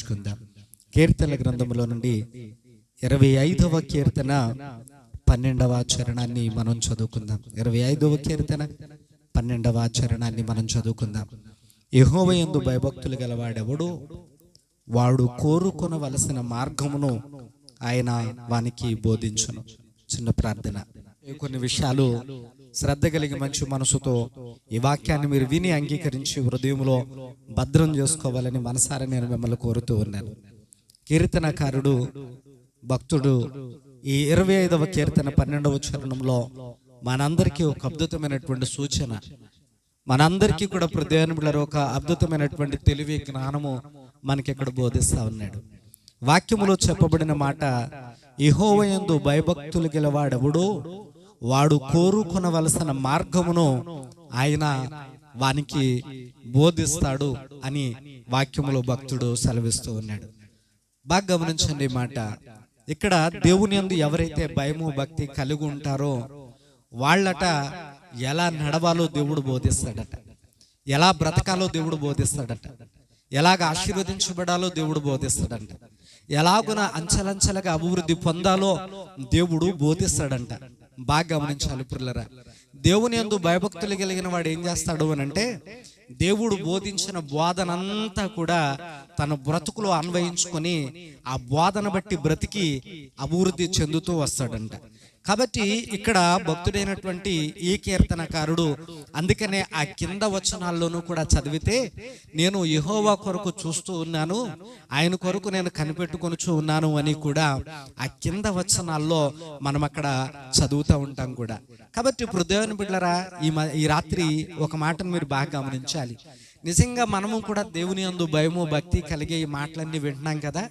నేర్చుకుందాం. కీర్తనల గ్రంథంలో నుండి 25వ కీర్తన 12వ చరణాన్ని మనం చదువుకుందాం. 25వ కీర్తన 12వ చరణాన్ని మనం చదువుకుందాం. యెహోవా యందు భయభక్తులు గలవాడెవడు, వాడు కోరుకొనవలసిన మార్గమును ఆయన వానికి బోధించును. చిన్న ప్రార్థన. కొన్ని విషయాలు శ్రద్ధ కలిగి మంచి మనసుతో ఈ వాక్యాన్ని మీరు విని అంగీకరించి హృదయంలో భద్రం చేసుకోవాలని మనసారా నేను మిమ్మల్ని కోరుతూ ఉన్నాను. కీర్తనకారుడు భక్తుడు ఈ 25వ కీర్తన 12వ చరణంలో మనందరికీ ఒక అద్భుతమైనటువంటి సూచన, మనందరికీ కూడా ప్రదేశంలో ఒక అద్భుతమైనటువంటి తెలివి జ్ఞానము మనకి ఇక్కడ బోధిస్తా ఉన్నాడు. వాక్యములో చెప్పబడిన మాట, యెహోవా యందు భయభక్తులు గలవాడెవడో వాడు కోరుకొనవలసిన మార్గమును ఆయన వానికి బోధిస్తాడు అని వాక్యములో భక్తుడు సెలవిస్తూ ఉన్నాడు. బాగా గమనించండి ఈ మాట. ఇక్కడ దేవుని యందు ఎవరైతే భయము భక్తి కలిగి ఉంటారో వాళ్ళట ఎలా నడవాలో దేవుడు బోధిస్తాడట, ఎలా బ్రతకాలో దేవుడు బోధిస్తాడట, ఎలాగ ఆశీర్వదించబడాలో దేవుడు బోధిస్తాడంట, ఎలాగున అంచెలంచెలుగా అభివృద్ధి పొందాలో దేవుడు బోధిస్తాడంట. బాగా గమనించాలి ప్రియులారా. దేవుని యందు భయభక్తులు కలిగిన వాడు ఏం చేస్తాడు అని అంటే, దేవుడు బోధించిన బోధనంతా కూడా తన బ్రతుకులో అన్వయించుకొని ఆ బోధన బట్టి బ్రతికి అభివృద్ధి చెందుతూ వస్తాడంట. కాబట్టి ఇక్కడ భక్తుడైనటువంటి ఈ కీర్తనకారుడు అందుకనే ఆ కింద వచనాల్లోనూ కూడా చదివితే, నేను యెహోవా కొరకు చూస్తూ ఉన్నాను, ఆయన కొరకు నేను కనిపెట్టుకొనుచూ ఉన్నాను అని కూడా ఆ కింద వచనాల్లో మనం అక్కడ చదువుతూ ఉంటాం కూడా. కాబట్టి ఇప్పుడు దేవుని బిడ్డలారా, ఈ రాత్రి ఒక మాటను మీరు బాగా గమనించాలి. నిజంగా మనము కూడా దేవుని యందు భయము భక్తి కలిగే ఈ మాటలన్నీ వింటున్నాం కదా.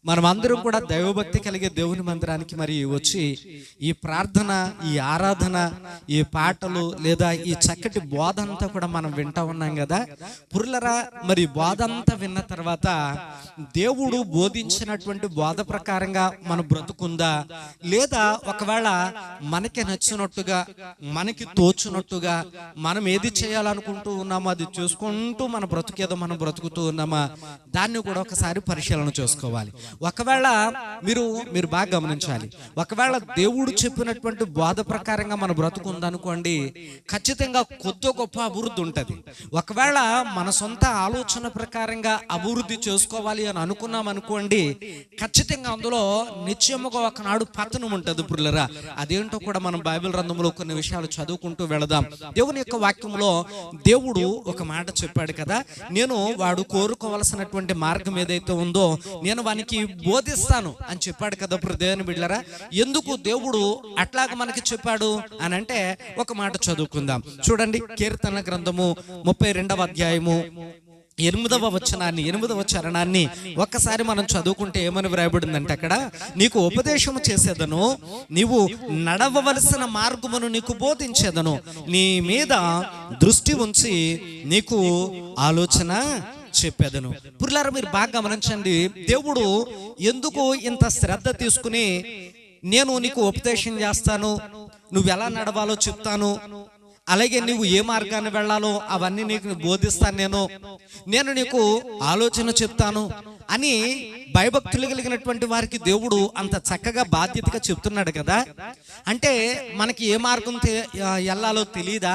మనం అందరం కూడా దైవభక్తి కలిగే దేవుని మందిరానికి మరి వచ్చి ఈ ప్రార్థన, ఈ ఆరాధన, ఈ పాటలు లేదా ఈ చక్కటి బోధ అంతా కూడా మనం వింటా ఉన్నాం కదా పురులరా. మరి బోధ అంతా విన్న తర్వాత దేవుడు బోధించినటువంటి బోధ ప్రకారంగా మనం బ్రతుకుందా, లేదా ఒకవేళ మనకి నచ్చినట్టుగా మనకి తోచునట్టుగా మనం ఏది చేయాలనుకుంటూ ఉన్నామో అది చూసుకుంటూ మన బ్రతుకేదో మనం బ్రతుకుతూ ఉన్నామా, దాన్ని కూడా ఒకసారి పరిశీలన చేసుకోవాలి. ఒకవేళ మీరు బాగా గమనించాలి, ఒకవేళ దేవుడు చెప్పినటువంటి బోధ ప్రకారంగా మన బ్రతుకుందనుకోండి, ఖచ్చితంగా కొద్ది గొప్ప అభివృద్ధి ఉంటుంది. ఒకవేళ మన సొంత ఆలోచన ప్రకారంగా అభివృద్ధి చేసుకోవాలి అని అనుకున్నాం అనుకోండి, ఖచ్చితంగా అందులో నిశ్చయముగా ఒకనాడు పతనం ఉంటుంది పురులరా. అదేంటో కూడా మనం బైబిల్ గ్రంథంలో కొన్ని విషయాలు చదువుకుంటూ వెళదాం. దేవుని యొక్క వాక్యంలో దేవుడు ఒక మాట చెప్పాడు కదా, నేను వాడు కోరుకోవలసినటువంటి మార్గం ఏదైతే ఉందో నేను వానికి బోధిస్తాను అని చెప్పాడు కదా దేవుని బిడ్డలారా. ఎందుకు దేవుడు అట్లాగా మనకి చెప్పాడు అని అంటే ఒక మాట చదువుకుందాం. చూడండి, కీర్తన గ్రంథము 32వ అధ్యాయము 8వ చరణాన్ని ఒక్కసారి మనం చదువుకుంటే ఏమని వ్రాయబడిందంటే, అక్కడ నీకు ఉపదేశము చేసేదను, నీవు నడవవలసిన మార్గమును నీకు బోధించేదను, నీ మీద దృష్టి ఉంచి నీకు ఆలోచన చెప్పేదను. పురులారా, మీరు బాగా గమనించండి, దేవుడు ఎందుకు ఇంత శ్రద్ధ తీసుకుని నేను నీకు ఉపదేశం చేస్తాను, నువ్వు ఎలా నడవాలో చెప్తాను, అలాగే నువ్వు ఏ మార్గాన్ని వెళ్ళాలో అవన్నీ నీకు బోధిస్తాను, నేను నీకు ఆలోచన చెప్తాను అని భయభక్తులు కలిగినటువంటి వారికి దేవుడు అంత చక్కగా బాధ్యతగా చెప్తున్నాడు కదా. అంటే మనకి ఏ మార్గం వెళ్ళాలో తెలీదా,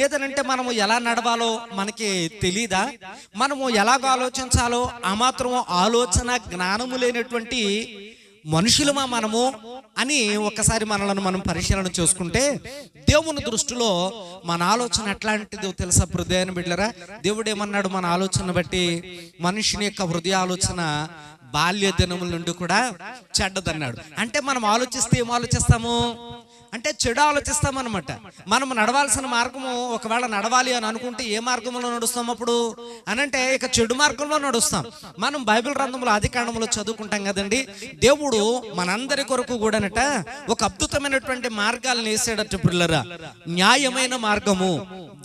లేదనంటే మనము ఎలా నడవాలో మనకి తెలీదా, మనము ఎలాగ ఆలోచించాలో ఆ మాత్రం ఆలోచన జ్ఞానము లేనటువంటి మనుషులమా మనము అని ఒకసారి మనలను మనం పరిశీలన చేసుకుంటే, దేవుని దృష్టిలో మన ఆలోచన ఎట్లాంటిదో తెలుసా హృదయాన్ని బిడ్డలారా. దేవుడు ఏమన్నాడు, మన ఆలోచన బట్టి మనుషుని యొక్క హృదయ ఆలోచన బాల్య దినముల నుండి కూడా చెడ్డదన్నాడు. అంటే మనం ఆలోచిస్తే ఏం ఆలోచిస్తాము అంటే చెడు ఆలోచిస్తామన్నమాట. మనం నడవాల్సిన మార్గము ఒకవేళ నడవాలి అని అనుకుంటే ఏ మార్గంలో నడుస్తాం అప్పుడు అనంటే ఇక చెడు మార్గంలో నడుస్తాం. మనం బైబిల్ గ్రంథంలో ఆదికాండంలో చదువుకుంటాం కదండి, దేవుడు మనందరి కొరకు కూడానట ఒక అద్భుతమైనటువంటి మార్గాలను వేసాడట పిల్లరా. న్యాయమైన మార్గము,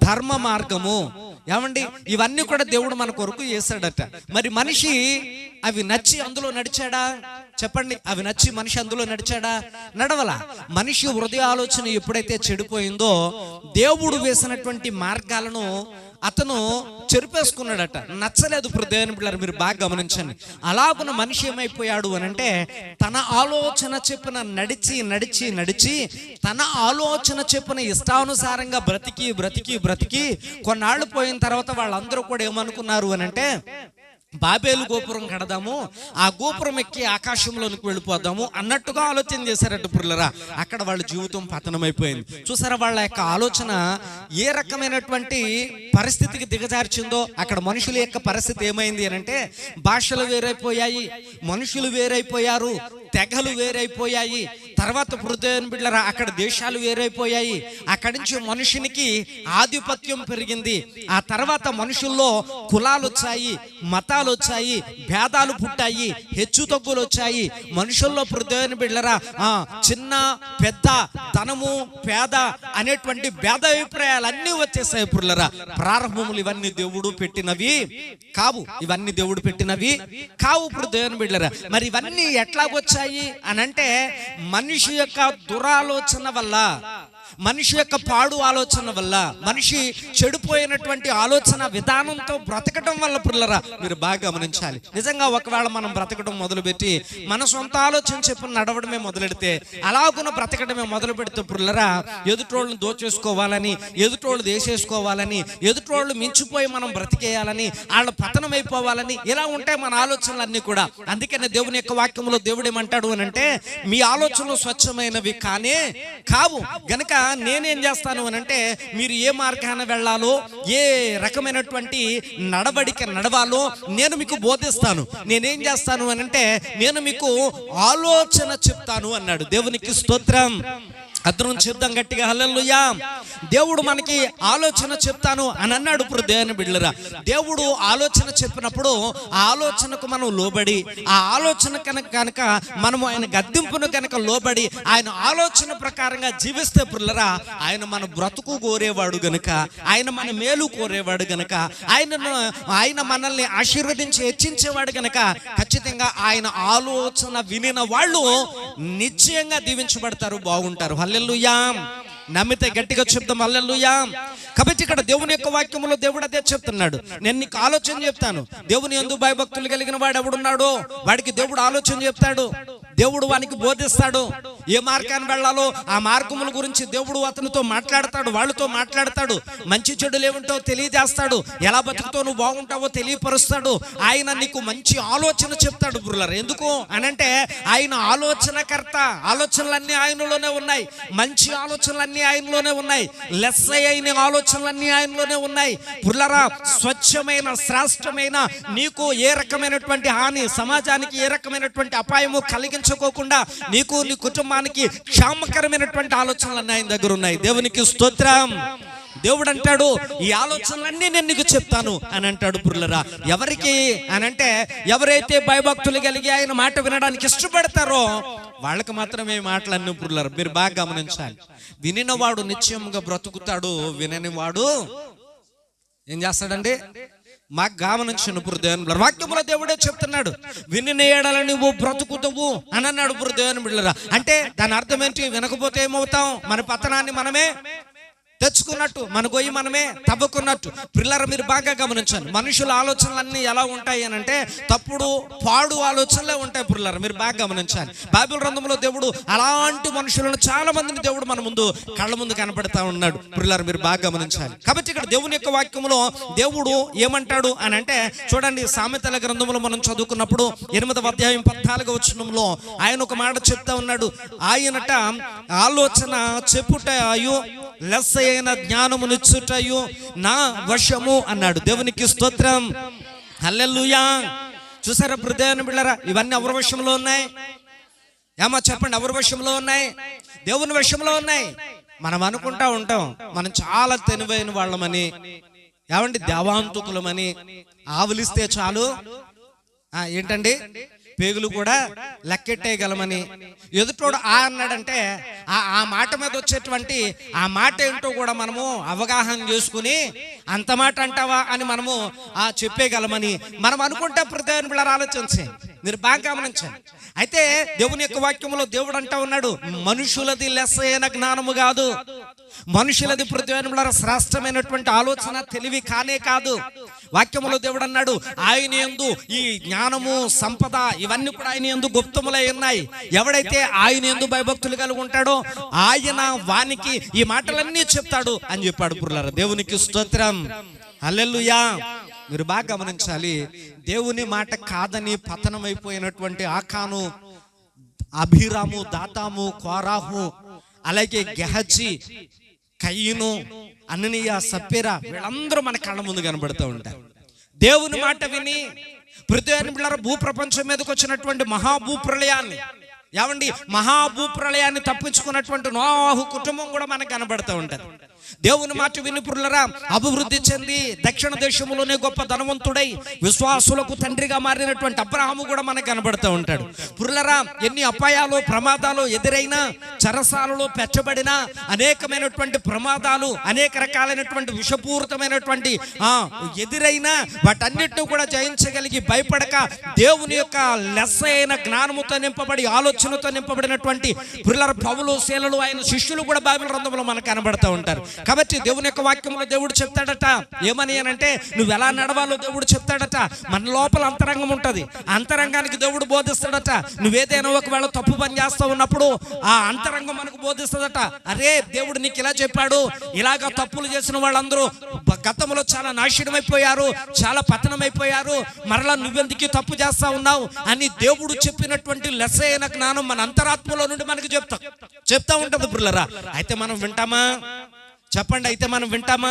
ధర్మ మార్గము, ఏమండి ఇవన్నీ కూడా దేవుడు మన కొరకు చేశాడట. మరి మనిషి అవి నచ్చి అందులో నడిచాడా చెప్పండి? అవి నచ్చి మనిషి అందులో నడిచాడా? నడవలా. మనిషి హృదయ ఆలోచన ఎప్పుడైతే చెడిపోయిందో దేవుడు వేసినటువంటి మార్గాలను అతను చెరిపేసుకున్నాడట. నచ్చలేదు దేవుని బిడ్డలారా, మీరు బాగా గమనించండి. అలాగున మనిషి ఏమైపోయాడు అని అంటే తన ఆలోచన చెప్పున నడిచి నడిచి నడిచి తన ఆలోచన చెప్పున ఇష్టానుసారంగా బ్రతికి బ్రతికి బ్రతికి కొన్నాళ్ళు పోయిన తర్వాత వాళ్ళందరూ కూడా ఏమనుకున్నారు అని అంటే బాబేలు గోపురం కడదాము, ఆ గోపురం ఎక్కి ఆకాశంలోనికి వెళ్ళిపోదాము అన్నట్టుగా ఆలోచన చేశారట పిల్లరా. అక్కడ వాళ్ళ జీవితం పతనమైపోయింది. చూసారా, వాళ్ళ యొక్క ఆలోచన ఏ రకమైనటువంటి పరిస్థితికి దిగజార్చిందో. అక్కడ మనుషుల యొక్క పరిస్థితి ఏమైంది అని అంటే భాషలు వేరైపోయాయి, మనుషులు వేరైపోయారు, తెగలు వేరైపోయాయి. తర్వాత దేవుని బిడ్డలారా అక్కడ దేశాలు వేరైపోయాయి. అక్కడి నుంచి మనుషునికి ఆధిపత్యం పెరిగింది. ఆ తర్వాత మనుషుల్లో కులాలు వచ్చాయి, మతాలు వచ్చాయి, భేదాలు పుట్టాయి, హెచ్చు తగ్గులు వచ్చాయి. మనుషుల్లో దేవుని బిడ్డలారా చిన్న పెద్ద, ధనము పేద అనేటువంటి భేద అభిప్రాయాలు అన్నీ వచ్చేసాయి పిల్లరా. ప్రారంభములు ఇవన్నీ దేవుడు పెట్టినవి కావు, ఇవన్నీ దేవుడు పెట్టినవి కావు దేవుని బిడ్డలారా. మరి ఇవన్నీ ఎట్లాగొచ్చాయి అని అంటే మనిషి యొక్క దురాలోచన వల్ల, మనిషి యొక్క పాడు ఆలోచన వల్ల, మనిషి చెడిపోయినటువంటి ఆలోచన విధానంతో బ్రతకడం వల్ల పిల్లరా మీరు బాగా గమనించాలి. నిజంగా ఒకవేళ మనం బ్రతకడం మొదలుపెట్టి మన సొంత ఆలోచన చెప్పి నడవడమే మొదలెడితే, అలాగున బ్రతకడమే మొదలు పెడితే పిల్లరా ఎదుటోళ్ళని దోచేసుకోవాలని, ఎదుటోళ్ళు దేశేసుకోవాలని, ఎదుటోళ్ళు మించిపోయి మనం బ్రతికేయాలని, వాళ్ళ పతనం అయిపోవాలని ఇలా ఉంటాయి మన ఆలోచనలన్నీ కూడా. అందుకనే దేవుని యొక్క వాక్యంలో దేవుడు ఏమంటాడు అని అంటే మీ ఆలోచనలు స్వచ్ఛమైనవి కానే కావు గనక నేనేం చేస్తాను అని అంటే మీరు ఏ మార్గాన వెళ్ళాలో, ఏ రకమైనటువంటి నడవడిక నడవాలో నేను మీకు బోధిస్తాను. నేనేం చేస్తాను అని అంటే నేను మీకు ఆలోచన చెప్తాను అన్నాడు. దేవునికి స్తోత్రం. అతను చెప్దాం గట్టిగా హల్లెలూయా. దేవుడు మనకి ఆలోచన చెప్తాను అని అన్నాడు. ఇప్పుడు దేవుని బిడ్డలారా దేవుడు ఆలోచన చెప్పినప్పుడు ఆ ఆలోచనకు మనం లోబడి, ఆ ఆలోచన కనుక మనము ఆయన గద్దింపును కనుక లోబడి ఆయన ఆలోచన ప్రకారంగా జీవిస్తే పిల్లరా ఆయన మన బ్రతుకు కోరేవాడు గనుక, ఆయన మన మేలు కోరేవాడు గనుక, ఆయన మనల్ని ఆశీర్వదించి హెచ్చించేవాడు గనుక ఖచ్చితంగా ఆయన ఆలోచన వినిన వాళ్ళు నిశ్చయంగా దీవించబడతారు, బాగుంటారు. హల్లెలూయా. నమ్మితే గట్టిగా చెప్తాం హల్లెలూయా. కాబట్టి ఇక్కడ దేవుని యొక్క వాక్యములో దేవుడు అదే చెప్తున్నాడు. నేను నీకు ఆలోచన చెప్తాను. దేవుని యందు భయభక్తులు కలిగిన వాడు ఎవడున్నాడో వాడికి దేవుడు ఆలోచన చెప్తాడు, దేవుడు వానికి బోధిస్తాడు. ఏ మార్గాన్ని వెళ్ళాలో ఆ మార్గముల గురించి దేవుడు అతనితో మాట్లాడతాడు, వాళ్ళతో మాట్లాడతాడు. మంచి చెడులు ఏమిటో తెలియజేస్తాడు, ఎలా బతుకుతో నువ్వు బాగుంటావో తెలియపరుస్తాడు. ఆయన నీకు మంచి ఆలోచన చెప్తాడు బ్రదర్. ఎందుకు అనంటే ఆయన ఆలోచనకర్త. ఆలోచనలన్నీ ఆయనలోనే ఉన్నాయి, మంచి ఆలోచనలన్నీ ఆయనలోనే ఉన్నాయి, లెస్ అయిన ఆలోచనలన్నీ ఆయనలోనే ఉన్నాయి. పుల్లరా స్వచ్ఛమైన శ్రేష్టమైన నీకు ఏ రకమైనటువంటి హాని, సమాజానికి ఏ రకమైనటువంటి అపాయము కలిగించుకోకుండా నీకు నీ కుటుంబానికి క్షేమకరమైనటువంటి ఆలోచనలు ఆయన దగ్గర ఉన్నాయి. దేవునికి స్తోత్రం. దేవుడు అంటాడు ఈ ఆలోచనలన్నీ నేను నీకు చెప్తాను అని అంటాడు పుల్లరా. ఎవరికి అనంటే ఎవరైతే భయభక్తులు కలిగి ఆయన మాట వినడానికి ఇష్టపడతారో వాళ్ళకి మాత్రమే మాటలన్నీ పుల్లరా. మీరు బాగా గమనించాలి. వినినవాడు నిశ్చయంగా బ్రతుకుతాడు, వినని వాడు ఏం చేస్తాడండి? మాకు గమనించను దేవుని వాక్యములో దేవుడే చెప్తున్నాడు వినిన ఎడల నువ్వు బ్రతుకుతావు అని అన్నాడు దేవుని బిడ్డలారా. అంటే దాని అర్థం ఏంటి? వినకపోతే ఏమవుతాం? మన పతనాన్ని మనమే తెచ్చుకున్నట్టు, మన గొయ్యి మనమే తవ్వుకున్నట్టు. పిల్లలు మీరు బాగా గమనించండి. మనుషుల ఆలోచనలన్నీ ఎలా ఉంటాయి అని అంటే తప్పుడు పాడు ఆలోచనలే ఉంటాయి. పిల్లలు మీరు బాగా గమనించాలి. బైబిల్ గ్రంథంలో దేవుడు అలాంటి మనుషులను చాలా మందిని దేవుడు మన ముందు కళ్ళ ముందు కనపడతా ఉన్నాడు. పిల్లలు మీరు బాగా గమనించాలి. కాబట్టి ఇక్కడ దేవుని యొక్క వాక్యములో దేవుడు ఏమంటాడు అని అంటే చూడండి, సామెతల గ్రంథంలో మనం చదువుకున్నప్పుడు 8వ అధ్యాయం 14వ వచనంలో ఆయన ఒక మాట చెప్తా ఉన్నాడు. ఆయనట ఆలోచన చెప్పుటయు లెస్ అయిన జ్ఞానమునిచ్చుటయు నా వశము అన్నాడు. దేవునికి స్తోత్రం. హల్లెలూయా. చూసారా దేవుని బిడ్డలారా, ఇవన్నీ ఎవరి వశంలో ఉన్నాయి? ఏమో చెప్పండి, ఎవరి వశంలో ఉన్నాయి? దేవుని వశంలో ఉన్నాయి. మనం అనుకుంటా ఉంటాం మనం చాలా తెలివైన వాళ్ళమని, ఏమండి దేవాంతకులమని. ఆవులిస్తే చాలు ఏంటండి పేగులు కూడా లెక్కెట్టేయగలమని. ఎదుటోడు ఆ అన్నాడంటే ఆ మాట మీద వచ్చేటువంటి ఆ మాట ఏంటో కూడా మనము అవగాహన చేసుకుని అంత మాట అంటావా అని మనము చెప్పేయగలమని మనం అనుకుంటే ప్రతి పిల్లలు ఆలోచించి మీరు బాగా గమనించండి. అయితే దేవుని యొక్క వాక్యంలో దేవుడు అంటా ఉన్నాడు, మనుషులది లెస్సైన జ్ఞానము కాదు, మనుషులది శ్రేష్టమైనటువంటి ఆలోచన తెలివి కానే కాదు. వాక్యములో దేవుడు అన్నాడు, ఆయన యందు ఈ జ్ఞానము సంపద ఇవన్నీ కూడా ఆయన యందు గుప్తములై ఉన్నాయి. ఎవడైతే ఆయన యందు భయభక్తులు కలిగి ఉంటాడో ఆయన వానికి ఈ మాటలన్నీ చెప్తాడు అని చెప్పాడు. పురులారా, దేవునికి స్తోత్రం, హల్లెలూయా. మీరు బాగా గమనించాలి, దేవుని మాట కాదని పతనమైపోయినటువంటి ఆకాను, అభిరాము, దాతాము, కోరాహు, అలాగే గెహజీ, కయీను, అననీయ, సప్పెరా, వీళ్ళందరూ మన కళ్ళ ముందు కనబడుతూ ఉంటారు. దేవుని మాట విని భూప్రపంచం మీదకి వచ్చినటువంటి మహాభూప్రళయాన్ని, ఏమండి, మహాభూప్రళయాన్ని తప్పించుకున్నటువంటి నోహు కుటుంబం కూడా మనకు కనబడుతూ ఉంటుంది. దేవుని మాట విని పురులరా అభివృద్ధి చెంది దక్షిణ దేశంలోనే గొప్ప ధనవంతుడై విశ్వాసులకు తండ్రిగా మారినటువంటి అబ్రహాము కూడా మనకు కనబడుతూ ఉంటాడు. పురులరా, ఎన్ని అపాయాలు ప్రమాదాలు ఎదురైనా, చెరసాలలో పెట్టబడిన అనేకమైనటువంటి ప్రమాదాలు, అనేక రకాలైనటువంటి విషపూరితమైనటువంటి ఎదురైనా వాటన్నిటిని కూడా జయించగలిగి భయపడక దేవుని యొక్క లెస్సైన జ్ఞానముతో నింపబడి ఆలోచనతో నింపబడినటువంటి పురులర పౌలు, శీలలు, ఆయన శిష్యులు కూడా బైబిల్ గ్రంథంలో మనకు కనబడుతూ ఉంటారు. కాబట్టి దేవుని యొక్క వాక్యంలో దేవుడు చెప్తాడట, ఏమని అంటే నువ్వు ఎలా నడవాలో దేవుడు చెప్తాడట. మన లోపల అంతరంగం ఉంటుంది, అంతరంగానికి దేవుడు బోధిస్తాడట. నువ్వేదైనా ఒకవేళ తప్పు పని చేస్తా ఉన్నప్పుడు ఆ అంతరంగం మనకు బోధిస్తుందట. అరే, దేవుడు నీకు ఇలా చెప్పాడు, ఇలాగా తప్పులు చేసిన వాళ్ళందరూ గతంలో చాలా నాశనమైపోయారు, చాలా పతనమైపోయారు, మరలా నువ్వెందుకు తప్పు చేస్తా ఉన్నావు అని దేవుడు చెప్పినటువంటి లెస్సైన జ్ఞానం మన అంతరాత్మలో నుండి మనకు చెప్తా ఉంటుంది పురులరా. అయితే మనం వింటామా? చెప్పండి, అయితే మనం వింటామా?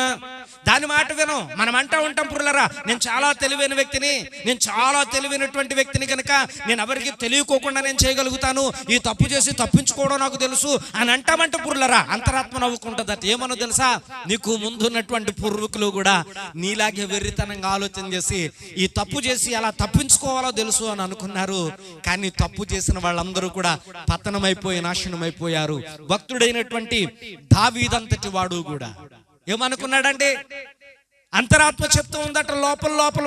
దాని మాట వినం. మనం అంటా ఉంటాం పురులరా, నేను చాలా తెలివైన వ్యక్తిని, నేను చాలా తెలివైనటువంటి వ్యక్తిని కనుక నేను ఎవరికి తెలియకోకుండా నేను చేయగలుగుతాను, ఈ తప్పు చేసి తప్పించుకోవడం నాకు తెలుసు అని అంటామంటే పురులరా అంతరాత్మ నవ్వుకుంటుందట. ఏమనో తెలుసా, నీకు ముందున్నటువంటి పూర్వీకులు కూడా నీలాగే వెర్రితనంగా ఆలోచన చేసి ఈ తప్పు చేసి అలా తప్పించుకోవాలో తెలుసు అని అనుకున్నారు. కానీ తప్పు చేసిన వాళ్ళందరూ కూడా పతనమైపోయి నాశనమైపోయారు. భక్తుడైనటువంటి దావీదంతటి వాడు కూడా ఏమనుకున్నాడండి? అంతరాత్మ చెప్తూ ఉందట లోపల లోపల,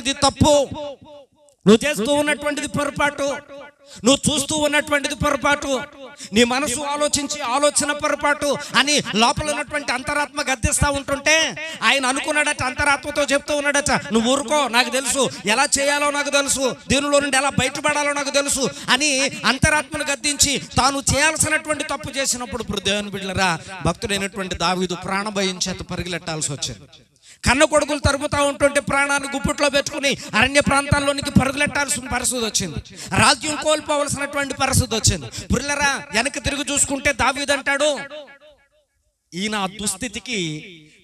ఇది తప్పు, నువ్వు చేస్తూ ఉన్నటువంటిది పొరపాటు, నువ్వు చూస్తూ ఉన్నటువంటిది పొరపాటు, నీ మనసు ఆలోచించి ఆలోచన పొరపాటు అని లోపల ఉన్నటువంటి అంతరాత్మ గద్దిస్తా ఉంటుంటే ఆయన అనుకున్నాడట, అంతరాత్మతో చెప్తూ ఉన్నాడట, నువ్వు ఊరుకో, నాకు తెలుసు ఎలా చేయాలో, నాకు తెలుసు దీనిలో నుండి ఎలా బయటపడాలో నాకు తెలుసు అని అంతరాత్మను గద్దించి తాను చేయాల్సినటువంటి తప్పు చేసినప్పుడు దేవుని బిడ్డలారా, భక్తుడైనటువంటి దావీదు ప్రాణభయం చేత పరిగెట్టాల్సి వచ్చింది. కన్న కొడుకులు తరుముతా ఉంటుంటే ప్రాణాన్ని గుప్పిట్లో పెట్టుకుని అరణ్య ప్రాంతాల్లోనికి పరుగులెట్టాల్సిన పరిస్థితి వచ్చింది. రాజ్యం కోల్పోవలసినటువంటి పరిస్థితి వచ్చింది. పురులరా, వెనక్కి తిరిగి చూసుకుంటే దావీదు అంటాడు, ఈ నా దుస్థితికి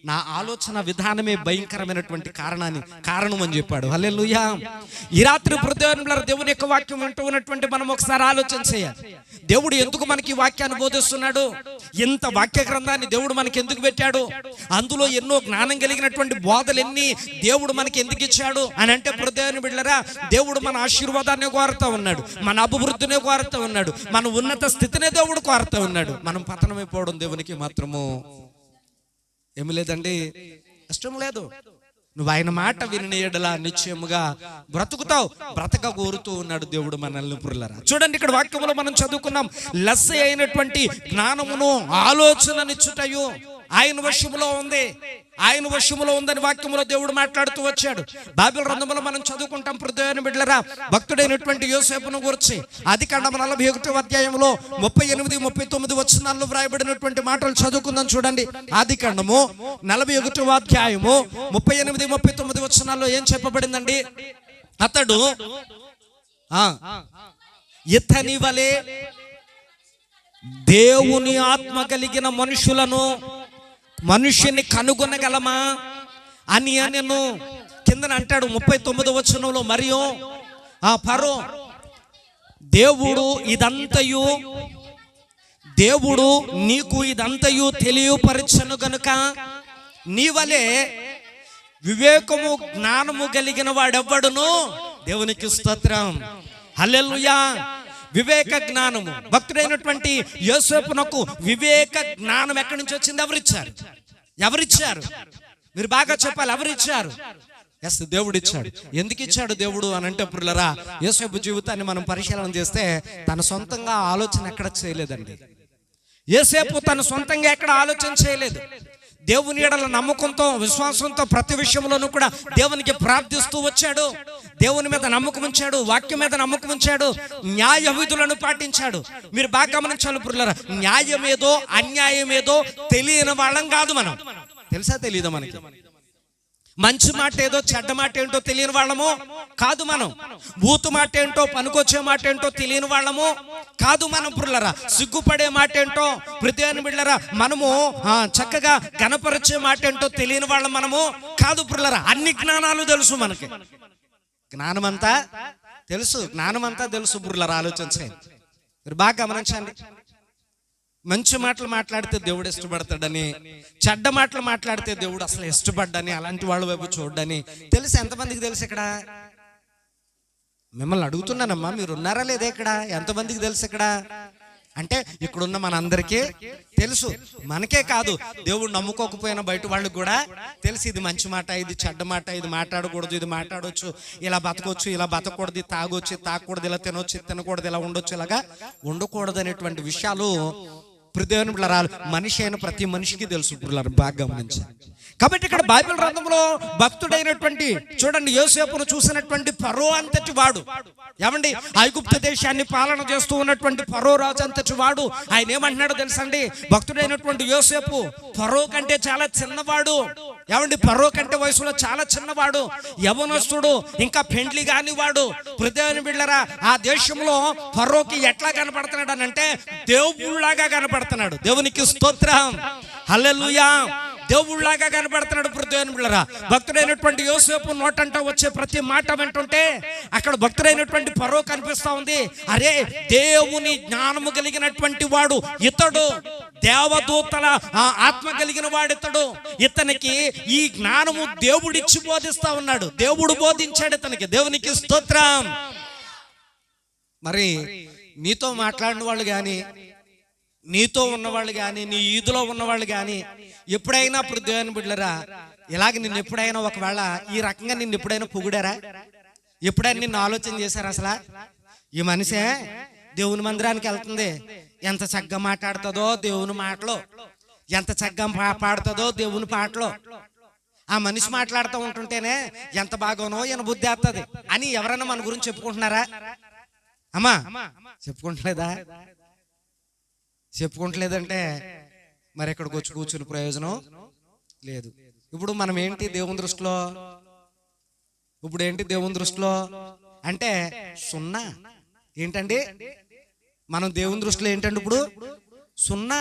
నా ఆలోచన విధానమే భయంకరమైనటువంటి కారణం అని చెప్పాడు. హల్లెలూయా. ఈ రాత్రి దేవుని యొక్క వాక్యం వింటూ ఉన్నటువంటి మనం ఒకసారి ఆలోచన చేయాలి. దేవుడు ఎందుకు మనకి ఈ వాక్యాన్ని బోధిస్తున్నాడు? ఇంత వాక్య గ్రంథాన్ని దేవుడు మనకి ఎందుకు పెట్టాడు? అందులో ఎన్నో జ్ఞానం కలిగినటువంటి బోధలు ఎన్ని దేవుడు మనకి ఎందుకు ఇచ్చాడు అని అంటే, దేవుని బిడ్డలారా, దేవుడు మన ఆశీర్వాదాన్ని కోరుతూ ఉన్నాడు, మన అభివృద్ధిని కోరుతూ ఉన్నాడు, మన ఉన్నత స్థితిని దేవుడు కోరుతూ ఉన్నాడు. మనం పతనమైపోవడం దేవునికి మాత్రము ఏమి లేదండి, ఇష్టం లేదు. నువ్వు ఆయన మాట విని ఎడలా నిశ్చయముగా బ్రతుకుతావు, బ్రతక కోరుతూ ఉన్నాడు దేవుడు మనల్ని. పురులరా, చూడండి, ఇక్కడ వాక్యములో మనం చదువుకున్నాం, లెస్స అయినటువంటి జ్ఞానమును ఆలోచననిచ్చుటయు ఆయన వశములో ఉంది, ఆయన వశములో ఉందని వాక్యములో దేవుడు మాట్లాడుతూ వచ్చాడు. బైబిల్ గ్రంథంలో మనం చదువుకుంటాం దేవుని బిడ్డలారా, భక్తుడైనటువంటి యోసేపును గురించి ఆదికాండం 41వ అధ్యాయంలో 38, 39 వచనాల్లో వ్రాయబడినటువంటి మాటలు చదువుకుందాం. చూడండి, ఆదికాండము 41వ అధ్యాయము 38, 39 వచనాల్లో ఏం చెప్పబడిందండి? అతడు ఇతని వలె దేవుని ఆత్మ కలిగిన మనుష్యుని కనుగొనగలమా అని నేను కిందన అంటాడు 39వ వచనంలో. మరియు ఫరో, దేవుడు నీకు ఇదంతయు తెలియపరచను గనుక నీవలే వివేకము జ్ఞానము కలిగిన వాడెవ్వడును. దేవునికి స్తోత్రం, హల్లెలూయా. వివేక జ్ఞానము, భక్తుడైనటువంటి యోసేపునకు వివేక జ్ఞానం ఎక్కడి నుంచి వచ్చింది? ఎవరిచ్చారు? మీరు బాగా చెప్పాలి, ఎవరిచ్చారు? ఎస్, దేవుడు ఇచ్చాడు. ఎందుకు ఇచ్చాడు దేవుడు అని అంటే ప్రియులారా, యోసేపు జీవితాన్ని మనం పరిశీలన చేస్తే తన సొంతంగా ఆలోచన ఎక్కడ చేయలేదండి. యోసేపు తన సొంతంగా ఎక్కడ ఆలోచన చేయలేదు. దేవుని యెడల నమ్మకంతో, విశ్వాసంతో ప్రతి విషయంలోనూ కూడా దేవునికి ప్రార్థిస్తూ వచ్చాడు. దేవుని మీద నమ్మకం ఉంచాడు, వాక్యం మీద నమ్మకం ఉంచాడు, న్యాయ విధులను పాటించాడు. మీరు బాగా గమనించాలి ప్రియులారా, న్యాయమేదో అన్యాయమేదో తెలియని వాళ్ళం కాదు మనం. తెలుసా తెలీదా మనకి? మంచి మాట ఏదో చెడ్డ మాట ఏంటో తెలియని వాళ్ళము కాదు మనం. బూతు మాట ఏంటో, పనికొచ్చే మాట ఏంటో తెలియని వాళ్ళము కాదు మనం ప్రియులారా. సిగ్గుపడే మాట ఏంటో, ప్రతిని బిడ్డలారా, మనము చక్కగా గణపరిచే మాట ఏంటో తెలియని వాళ్ళం మనము కాదు ప్రియులారా. అన్ని జ్ఞానాలు తెలుసు మనకి, జ్ఞానమంతా తెలుసు, జ్ఞానమంతా తెలుసు ప్రియులారా. ఆలోచించండి, మీరు బాగా గమనించండి. మంచి మాటలు మాట్లాడితే దేవుడు ఇష్టపడతాడని, చెడ్డ మాటలు మాట్లాడితే దేవుడు అసలు ఇష్టపడ్డని, అలాంటి వాళ్ళ వైపు చూడని తెలుసు. ఎంతమందికి తెలుసు? ఇక్కడ మిమ్మల్ని అడుగుతున్నానమ్మా, మీరు ఉన్నారా లేదా ఇక్కడ? ఎంతమందికి తెలుసు ఇక్కడ అంటే? ఇక్కడున్న మనందరికీ తెలుసు. మనకే కాదు, దేవుడు నమ్ముకోకపోయినా బయట వాళ్ళకి కూడా తెలుసు. ఇది మంచి మాట, ఇది చెడ్డ మాట, ఇది మాట్లాడకూడదు, ఇది మాట్లాడవచ్చు, ఇలా బతకొచ్చు, ఇలా బతకూడదు, తాగొచ్చు, తాగకూడదు, ఇలా తినొచ్చు, తినకూడదు, ఇలా ఉండొచ్చు, ఇలాగా ఉండకూడదు అనేటువంటి విషయాలు దేవుని బిడ్డలారా మనిషి అయిన ప్రతి మనిషికి తెలుసు బిడ్డలారా, బాగా గమనించాలి. కాబట్టి ఇక్కడ బైబిల్ గ్రంథంలో భక్తుడైనటువంటి, చూడండి, యోసేపును చూసినటువంటి ఫరో అంతటి వాడు, ఏమండి, ఐగుప్తు దేశాన్ని పాలన చేస్తూ ఉన్నటువంటి ఫరో రాజు అంతటి వాడు, ఆయన ఏమంటున్నాడో తెలుసండి? భక్తుడైనటువంటి యోసేపు ఫరో కంటే చాలా చిన్నవాడు. ఏమండి, ఫరో కంటే వయసులో చాలా చిన్నవాడు, యవనస్తుడు, ఇంకా పెండ్లి కాని వాడు. దేవుని బిడ్డలారా, ఆ దేశంలో ఫరోకి ఎట్లా కనపడుతున్నాడు అని అంటే దేవుళ్ళలాగా కనపడుతున్నాడు. దేవునికి స్తోత్రం, హల్లెలూయా. దేవుళ్ళలాగా కనపడుతున్నాడు దేవుని బిడ్డలారా. భక్తుడైనటువంటి యోసేపు నోటంట వచ్చే ప్రతి మాట వింటుంటే అక్కడ భక్తుడైనటువంటి ఫరో కనిపిస్తా ఉంది. అరే, దేవుని జ్ఞానము కలిగినటువంటి వాడు ఇతడు, దేవదూతల ఆత్మ కలిగిన వాడు ఇతడు. ఇతనికి ఈ జ్ఞానము దేవుడిచ్చి బోధిస్తా ఉన్నాడు, దేవుడు బోధించాడు ఇతనికి. దేవునికి స్తోత్రం. మరి నీతో మాట్లాడిన వాళ్ళు కానీ, నీతో ఉన్నవాళ్ళు కానీ, నీ ఈదులో ఉన్నవాళ్ళు కానీ ఎప్పుడైనా దేవుని బిడ్డలారా ఇలాగ నిన్ను ఎప్పుడైనా ఒకవేళ ఈ రకంగా నిన్ను ఎప్పుడైనా పొగిడారా? ఎప్పుడైనా నిన్ను ఆలోచన చేశారా? అసలు ఈ మనిషే దేవుని మందిరానికి వెళ్తుంది, ఎంత చక్కగా మాట్లాడుతుందో దేవుని మాటలో, ఎంత చక్కగా పాడుతుందో దేవుని పాటలో, ఆ మనిషి మాట్లాడుతూ ఉంటుంటేనే ఎంత బాగానో ఈయన బుద్ధి వస్తుంది అని ఎవరైనా మన గురించి చెప్పుకుంటున్నారా? అమ్మా చెప్పుకుంటలేదా? చెప్పుకుంటలేదంటే మరి ఇక్కడికి వచ్చి కూర్చుని ప్రయోజనం లేదు. ఇప్పుడు మనం ఏంటి దేవుని దృష్టిలో? ఇప్పుడు ఏంటి దేవుని దృష్టిలో అంటే సున్నా. ఏంటండి మనం దేవుని దృష్టిలో ఏంటండి ఇప్పుడు? సున్నా.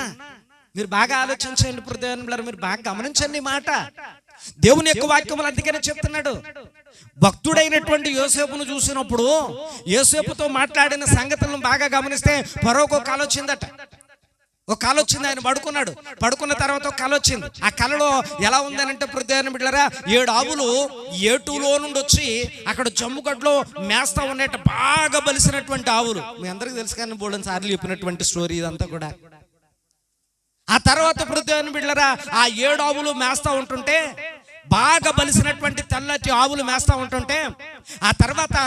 మీరు బాగా ఆలోచించండి దేవుని, మీరు బాగా గమనించండి మాట. దేవుని యొక్క వాక్యములు అందుకనే చెప్తున్నాడు. భక్తుడైనటువంటి యోసేపును చూసినప్పుడు యోసేపుతో మాట్లాడిన సంగతులను బాగా గమనిస్తే ఫరోకు ఒక కల వచ్చిందట. ఒక కళ వచ్చింది, ఆయన పడుకున్నాడు. పడుకున్న తర్వాత ఒక కళ వచ్చింది. ఆ కళలో ఎలా ఉందనంటే దేవుని బిడ్డలారా, 7 ఆవులు ఏటులో నుండి వచ్చి అక్కడ జమ్ముగడ్డలో మేస్తా ఉన్నట్టు బాగా బలిసినటువంటి ఆవులు. మీ అందరికి తెలుసు కానీ బోల్డెన్ సార్లు చెప్పినటువంటి స్టోరీ ఇదంతా కూడా. ఆ తర్వాత దేవుని బిడ్డలారా, ఆ 7 ఆవులు మేస్తా ఉంటుంటే, బాగా బలిసినటువంటి తెల్లటి ఆవులు మేస్తా ఉంటుంటే, ఆ తర్వాత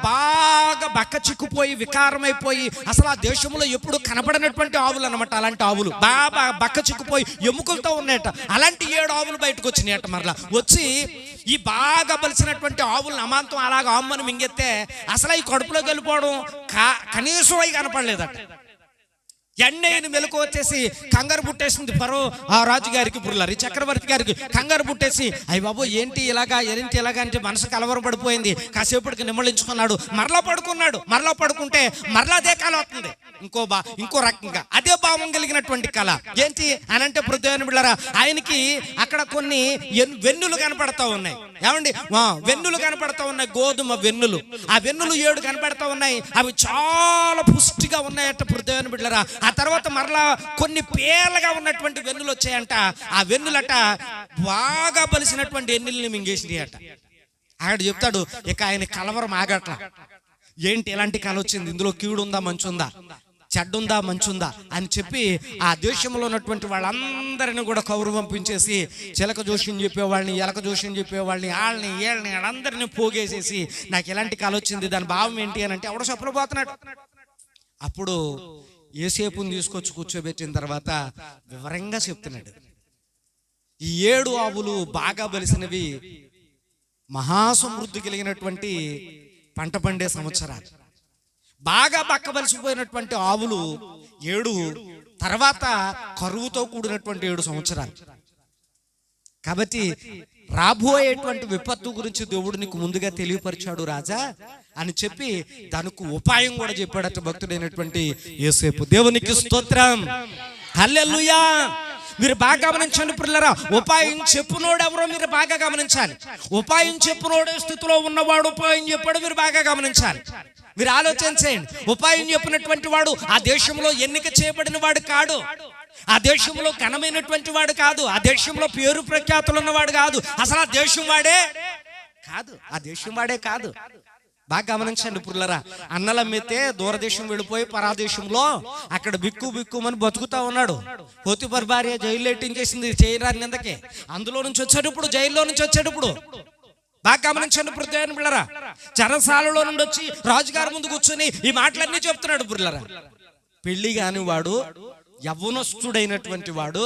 బాగా బక్క చిక్కుపోయి వికారమైపోయి అసలు ఆ దేశంలో ఎప్పుడు కనపడినటువంటి ఆవులు అనమాట. అలాంటి ఆవులు బాగా బక్క చిక్కుపోయి ఎముకలతో ఉన్నాయట. అలాంటి 7 ఆవులు బయటకు వచ్చినాయట. మరలా వచ్చి ఈ బాగా బలిసినటువంటి ఆవులను అమాంతం అలాగ అమ్మని మింగెత్తే అసలు ఈ కడుపులోకి వెళ్ళిపోవడం కనీసం అవి కనపడలేదట. ఎన్నైన మెలకు వచ్చేసి కంగారు పుట్టేసింది ఫరో ఆ రాజుగారికి, పుర్లారి చక్రవర్తి గారికి కంగారు పుట్టేసి, అయ్య బాబు ఏంటి ఇలాగా అంటే మనసు కలవరం పడిపోయింది. కాసేపటికి నిమ్మళించుకున్నాడు, మరలా పడుకున్నాడు. మరలా పడుకుంటే మరలా అదే కళ వస్తుంది, ఇంకో రకంగా అదే భావం కలిగినటువంటి కళ. ఏంటి అనంటే దేవుని బిడ్డలారా, ఆయనకి అక్కడ కొన్ని వెన్నులు కనపడతా ఉన్నాయి. ఏమండి, వెన్నులు కనపడతా ఉన్నాయి, గోధుమ వెన్నులు. ఆ వెన్నులు 7 కనపడతా ఉన్నాయి. అవి చాలా పుష్టిగా ఉన్నాయట దేవుని బిడ్డలారా. ఆ తర్వాత మరలా కొన్ని పేర్లుగా ఉన్నటువంటి వెన్నులు వచ్చాయంట. ఆ వెన్నులట బాగా బలిసినటువంటి ఎన్నుల్ని మింగేసినాయట. ఆయన చెప్తాడు, ఇక ఆయన కలవరం ఆగట్ల. ఏంటి ఎలాంటి కళ వచ్చింది? ఇందులో కీడు ఉందా మంచి ఉందా? చెడ్డుందా మంచుందా అని చెప్పి ఆ దేశంలో ఉన్నటువంటి వాళ్ళందరినీ కూడా కౌరు పంపించేసి చిలక జోషిని చెప్పేవాళ్ళని, ఎలక జోషిని చెప్పేవాళ్ళని, వాళ్ళని వీళ్ళని వాళ్ళందరినీ పోగేసేసి నాకు ఎలాంటి కళ వచ్చింది, దాని భావం ఏంటి అని అంటే ఎవడో చెప్పులు పోతున్నాడు. అప్పుడు యోసేపుని తీసుకొచ్చి కూర్చోబెట్టిన తర్వాత వివరంగా చెప్తున్నాడు. ఈ 7 ఆవులు బాగా బలిసినవి మహాసమృద్ధి కలిగినటువంటి పంట పండే సంవత్సరాలు. బాగా బక్కబలిసిపోయినటువంటి ఆవులు 7, తర్వాత కరువుతో కూడినటువంటి 7 సంవత్సరాలు. కాబట్టి రాబోయేటువంటి విపత్తు గురించి దేవుడు నీకు ముందుగా తెలియపరిచాడు రాజా అని చెప్పి దానికి ఉపాయం కూడా చెప్పాడట భక్తుడైనటువంటి యోసేపు. దేవునికి స్తోత్రం, హల్లెలూయా. మీరు బాగా గమనించండి పిల్లరా, ఉపాయం చెప్పునోడు ఎవరో మీరు బాగా గమనించాలి. ఉపాయం చెప్పునోడు స్థితిలో ఉన్నవాడు ఉపాయం చెప్పాడు, మీరు బాగా గమనించాలి. మీరు ఆలోచన చేయండి. ఉపాయం చెప్పినటువంటి వాడు ఆ దేశంలో ఎన్నిక చేయబడిన వాడు కాడు, ఆ దేశంలో ఘనమైనటువంటి వాడు కాదు, ఆ దేశంలో పేరు ప్రఖ్యాతులు ఉన్నవాడు కాదు, అసలు ఆ దేశం వాడే కాదు, ఆ దేశం వాడే కాదు. బాగా గమనించండి పుల్లరా, అన్నలమ్మితే దూరదేశం వెళ్ళిపోయి పరాదేశంలో అక్కడ బిక్కుమని బతుకుతా ఉన్నాడు. పోతిఫర్ భార్య జైలు ఎట్టించేసింది చేయరాని నిందకే. అందులో నుంచి వచ్చాడు ఇప్పుడు, జైల్లో నుంచి వచ్చాడు ఇప్పుడు. బాగా గమనించండి పుల్లరా, చెరసాలలో నుండి వచ్చి రాజుగారి ముందు కూర్చొని ఈ మాటలన్నీ చెప్తున్నాడు పుల్లరా. పెళ్లి కాని వాడు, యవ్వనస్తుడైనటువంటి వాడు,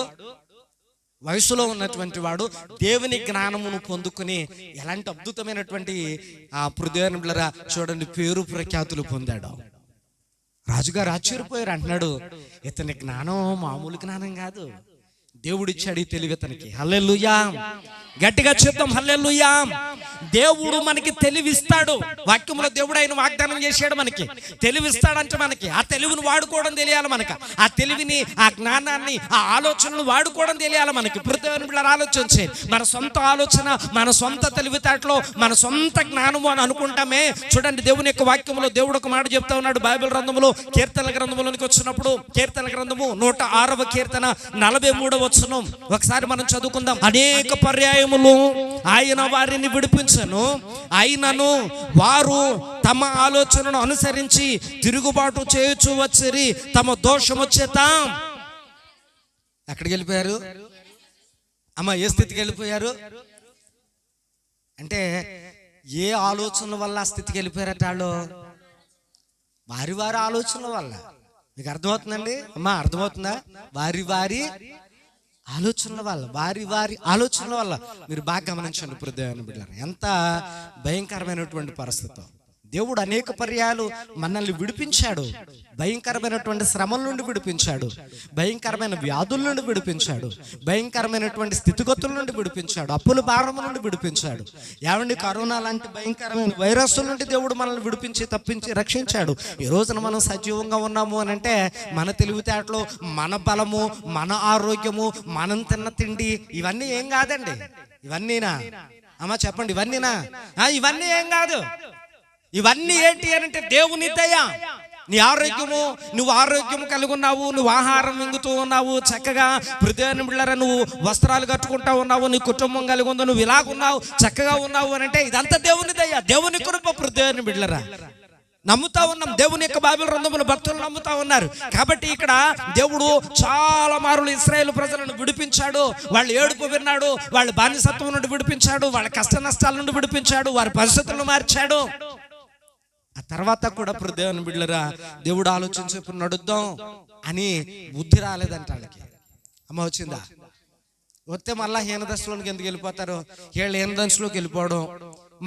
వయసులో ఉన్నటువంటి వాడు దేవుని జ్ఞానమును పొందుకుని ఎలాంటి అద్భుతమైనటువంటి ఆ హృదయాన్నులరా చూడండి పేరు ప్రఖ్యాతులు పొందాడు. రాజుగారు ఆశ్చర్యపోయారు. అంటున్నాడు, ఇతని జ్ఞానం మామూలు జ్ఞానం కాదు, దేవుడిచ్చాడు ఈ తెలివి ఇతనికి. హల్లెలూయా, గట్టిగా చెప్తాం హల్లెలూయా. దేవుడు మనకి తెలివిస్తాడు. వాక్యంలో దేవుడు ఆయన వాగ్దానం చేశాడు, మనకి తెలివిస్తాడంటే మనకి ఆ తెలివిని వాడుకోవడం తెలియాలి. మనకి ఆ తెలివిని, ఆ జ్ఞానాన్ని, ఆ ఆలోచనలు వాడుకోవడం తెలియాలి. మనకి ఆలోచన చేయాలి. మన సొంత ఆలోచన, మన సొంత తెలివితేటలో, మన సొంత జ్ఞానము అని అనుకుంటామే. చూడండి దేవుని యొక్క వాక్యంలో దేవుడు ఒక మాట చెప్తా ఉన్నాడు. బైబిల్ గ్రంథంలో కీర్తనల గ్రంథంలోనికి వచ్చినప్పుడు కీర్తన గ్రంథము 106వ కీర్తన 43వ వచనం ఒకసారి మనం చదువుకుందాం. అనేక పర్యాయములు ఆయన వారిని విడిపించను, అయినను వారు తమ ఆలోచనను అనుసరించి తిరుగుబాటు చేయొచ్చు వచ్చిరి, తమ దోషము చేత. ఎక్కడికి వెళ్ళిపోయారు అమ్మ? ఏ స్థితికి వెళ్ళిపోయారు అంటే ఏ ఆలోచనల వల్ల ఆ స్థితికి వెళ్ళిపోయారట వాళ్ళు? వారి ఆలోచనల వల్ల. మీకు అర్థమవుతుందండి అమ్మా? అర్థమవుతుందా? వారి ఆలోచనల వల్ల, వారి ఆలోచనల వల్ల. మీరు బాగా గమనించండి ఇప్పుడు దేవుని బిడ్డలారా, ఎంత భయంకరమైనటువంటి పరిస్థితి. దేవుడు అనేక పర్యాలు మనల్ని విడిపించాడు. భయంకరమైనటువంటి శ్రమల నుండి విడిపించాడు, భయంకరమైన వ్యాధుల నుండి విడిపించాడు, భయంకరమైనటువంటి స్థితిగతుల నుండి విడిపించాడు, అప్పుల భారం నుండి విడిపించాడు. ఏమండి, కరోనా లాంటి భయంకరమైన వైరస్ల నుండి దేవుడు మనల్ని విడిపించి తప్పించి రక్షించాడు. ఈ రోజున మనం సజీవంగా ఉన్నాము అని అంటే మన తెలివితేటలు, మన బలము, మన ఆరోగ్యము, మనం తిన్న తిండి ఇవన్నీ ఏం కాదండి. ఇవన్నీనా అమ్మా చెప్పండి? ఇవన్నీనా? ఇవన్నీ ఏం కాదు. ఇవన్నీ ఏంటి అని అంటే దేవుని దయ. నీ ఆరోగ్యము, నువ్వు ఆరోగ్యం కలిగి ఉన్నావు, నువ్వు ఆహారం మింగుతూ ఉన్నావు, చక్కగా హృదయాన్ని బిళ్ళరా నువ్వు వస్త్రాలు కట్టుకుంటా ఉన్నావు, నీ కుటుంబం కలిగి ఉందో, నువ్వు ఇలాగున్నావు, చక్కగా ఉన్నావు అని అంటే ఇదంతా దేవుని దయ, దేవుని కృప. హృదయాన్ని బిళ్ళరా నమ్ముతా ఉన్నాం. దేవుని యొక్క బైబిల్ గ్రంథములు భక్తులు నమ్ముతా ఉన్నారు. కాబట్టి ఇక్కడ దేవుడు చాలా మారులు ఇశ్రాయేలు ప్రజలను విడిపించాడు. వాళ్ళు ఏడుపు విన్నాడు, వాళ్ళ బానిసత్వం నుండి విడిపించాడు, వాళ్ళ కష్ట నష్టాల నుండి విడిపించాడు, వారి పరిస్థితులను మార్చాడు. ఆ తర్వాత కూడా ఇప్పుడు దేవుని బిడ్డలరా దేవుడు ఆలోచించి ఇప్పుడు నడుద్దాం అని బుద్ధి రాలేదంట వాళ్ళకి. అమ్మ వచ్చిందా? వస్తే మళ్ళా హీనదశలోకి ఎందుకు వెళ్ళిపోతారు? వీళ్ళు హీనదశలోకి వెళ్ళిపోవడం,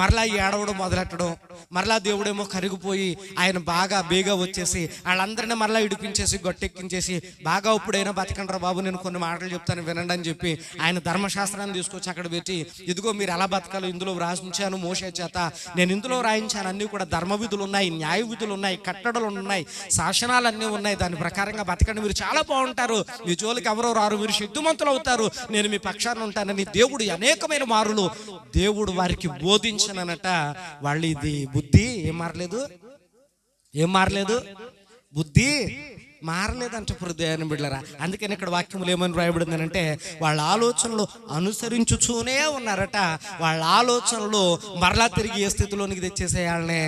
మరలా ఏడవడం మొదలెట్టడం, మరలా దేవుడేమో కరిగిపోయి ఆయన బాగా బేగా వచ్చేసి వాళ్ళందరినీ మరలా ఇడిపించేసి గొట్టెక్కించేసి బాగా ఇప్పుడైనా బతకండ్రా బాబు, నేను కొన్ని మాటలు చెప్తాను వినండి అని చెప్పి ఆయన ధర్మశాస్త్రాన్ని తీసుకొచ్చి అక్కడ పెట్టి, ఇదిగో మీరు ఎలా బతకాలో ఇందులో రాయించాను మోషే చేత, నేను ఇందులో రాయించాను. అన్నీ కూడా ధర్మ విధులు ఉన్నాయి, న్యాయ విధులు ఉన్నాయి, కట్టడలు ఉన్నాయి, శాసనాలు అన్నీ ఉన్నాయి. దాని ప్రకారంగా బతకండి, మీరు చాలా బాగుంటారు, మీ జోలికి ఎవరో రారు, మీరు శక్తిమంతులు అవుతారు, నేను మీ పక్షాన ఉంటానని దేవుడు అనేకమైన మారులు దేవుడు వారికి బోధించనట. వాళ్ళు ఇది బుద్ధి ఏం మారలేదు, బుద్ధి మారలేదంట హృదయాన్ని బిడ్డలారా. అందుకని ఇక్కడ వాక్యములు ఏమని రాయబడింది అంటే వాళ్ళ ఆలోచనలు అనుసరించుతూనే ఉన్నారట. వాళ్ళ ఆలోచనలు మరలా తిరిగి ఏ స్థితిలోనికి తెచ్చేసేయాలనే